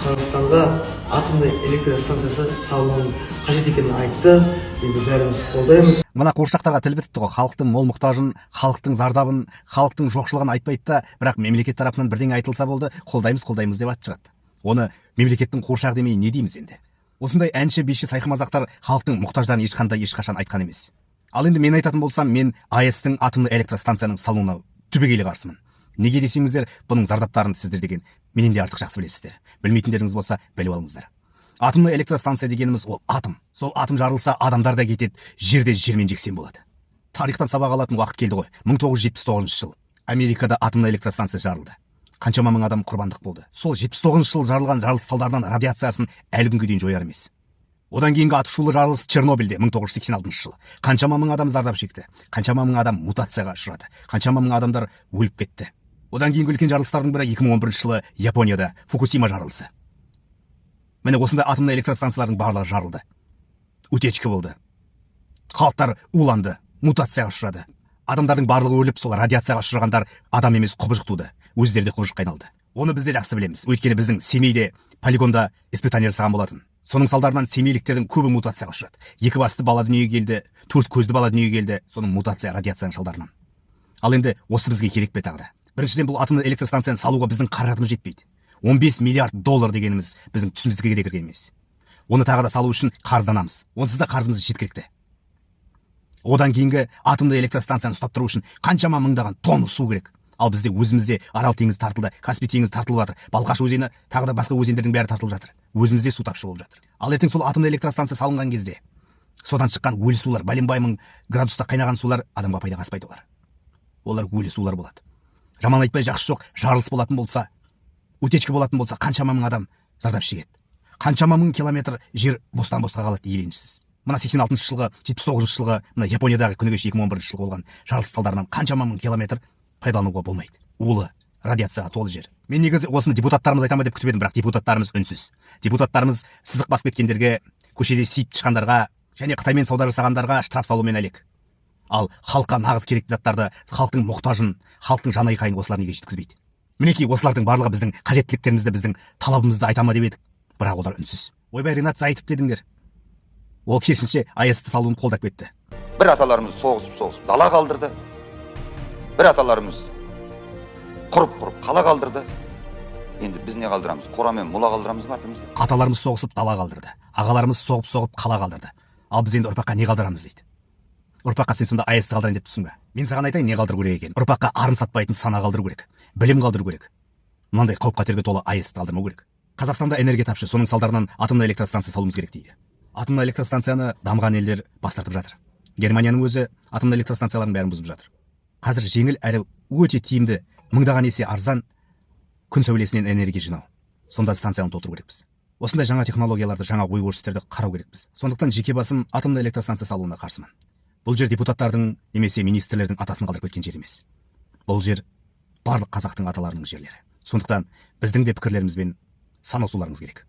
Қазақстанға атомный электр станциясы салынуын қажет екенін айтты. Енді бәріміз қолдаймыз. Мына қуыршақтарға тіл бітіпті ғой. Халықтың мол мұқтажын, халықтың зардабын, халықтың жоқшылығын айтпайды да, бірақ мемлекет тарапынан бірдеңе айтылса болды, қолдаймыз деп ат шығады. Оны мемлекеттің қуыршағы демей не дейміз енді? Осындай әнші, биші, сайқымазақтар халықтың мұқтаждарын ешқашан айтқан емес. Ал енді мен айтатын болсам, мен АЭС-тің атомный электростанцияның салуына түбегейлі қарсымын. Неге десеңіздер, бұның зардаптарын сіздер деген менен де артық жақсы білесіздер. Білмейтіндеріңіз болса, біліп алыңыздар. Атомный электростанция дегеніміз ол атом. Сол атом жарылса, адамдар да кетеді, жерде жермен жексен болады. Тарихтан сабақ алатын уақыт келді ғой. 1979 жыл Америкада атомный электростанция жарылды. Қаншама мың адам құрбандық болды. Сол 79 жыл жарылған жарылыс салдарынан радиациясын әлі күнге дейін жояр емес. Одан кейінгі атышулы жарылыс Чернобыльде 1986 жылы. Қаншама мың адам зардап шекті. Қаншама мың адам мутацияға ұшырады. Қаншама мың адамдар өліп кетті. Одан кейінгі үлкен жарылыстардың бірі 2011 жылы Японияда Фукусима жарылысы. Міне осындай атомный электростанциялардың барлығы жарылды. Утечка болды. Халықтар уланды, мутацияға ұшырады. Адамдардың барлығы өліп, сол радиацияға ұшырағандар адам емес құбыжық туды. Өздері де құбыжыққа айналды. Оны біз де жақсы білеміз. Өйткені біздің Семейде полигонда испытание жасаған болатын. Соның салдарынан семейліктердің көбі мутацияға ұшырады. 2 басты бала дүниеге келді, 4 көзді бала дүниеге келді. Соның мутация, радиацияның салдарынан. Ал енді осы бізге керек пе тағы да? Біріншіден, бұл атомный электростанцияны салуға біздің қаражатымыз жетпейді. 15 миллиард доллар дегеніміз біздің түсімізге керек емес. Оны тағы да салу үшін қарызданамыз. Онсыз да қарызымыз жеткілікті. Одан кейінгі атомный электростанцияны ұстап тұру үшін қаншама мыңдаған тонна су керек. Ал бізде өзімізде Арал теңізі тартылды, Каспий теңізі тартылып жатыр, Балқаш өзені, тағы да басқа өзендердің бәрі тартылып жатыр. Өзімізде су тапшы болып жатыр. Ал ертең сол атомный электростанция салынған кезде содан шыққан өлі сулар, бәленбай мың градуста қайнаған сулар адамға пайдаға аспайды олар. Олар өлі сулар болады. Жаман айтпай жақсы жоқ, жарылыс болатын болса, утечка болатын болса, қаншама мың адам зардап шегеді. Қаншама мың километр жер бостан-босқа қалады иеленішсіз. Мына 86 жылғы, 79 жылғы, мына Япониядағы күні кеше 2011 жылғы болған жарылыс салдарынан қаншама мың километр пайдалануға болмайды. Улы, радиацияға толы жер. Мен негізі осыны депутаттарымыз айтама деп күтіп едім, бірақ депутаттарымыз үнсіз. Депутаттарымыз сызық басып кеткендерге, көшеде сиіп тышқандарға және Қытаймен сауда жасағандарға штраф салумен әлек. Ал халыққа нағыз керекті заттарды, халықтың мұқтажын, халықтың жанайқайын осылар неге жеткізбейді? Мінекей осылардың барлығы біздің қажеттіліктерімізді, біздің талабымызды айтама деп едік, бірақ олар үнсіз. Ойбай Ринат Зайытов дедіңдер. Ол керісінше АЭС-ті салуын қолдап кетті. Бір аталарымыз соғысып дала қалдырды. Бір аталарымыз құрып қала қалдырды. Енді біз не қалдырамыз? Қора мен мұла қалдырамыз ба артымызда? Аталарымыз соғысып дала қалдырды. Ағаларымыз соғып қала қалдырды. Ал біз енді ұрпаққа не қалдырамыз дейді. Ұрпаққа сен сонда АЭС-ті қалдырайын деп тұрсың ба? Мен саған айтайын, не қалдыру керек екен. Ұрпаққа арын сатпайтын сана қалдыру керек. Білім қалдыру керек. Мынандай қауіп-қатерге толы АЭС-ті қалдырмау керек. Қазақстанда энергия тапшы, соның салдарынан атомный электростанция салуымыз керек дейді. Атомный электростанцияны дамыған елдер бас тартып жатыр. Германияның өзі атомный электростанциялардың бәрін бұзып жатыр. Қазір жеңіл әрі өте тиімді, мыңдаған есе арзан күн сәулесінен энергия жинау. Сонда станцияны толтыру керекпіз. Осындай жаңа технологияларды, жаңа ой-өрістерді қарау керекпіз. Сондықтан жеке басым атомный электростанция салуына қарсымын. Бұл жер депутаттардың немесе министрлердің атасын қалдырып кеткен жер емес. Бұл жер барлық қазақтың аталарының жерлері. Сондықтан біздің де пікірлерімізбен санасуларыңыз керек.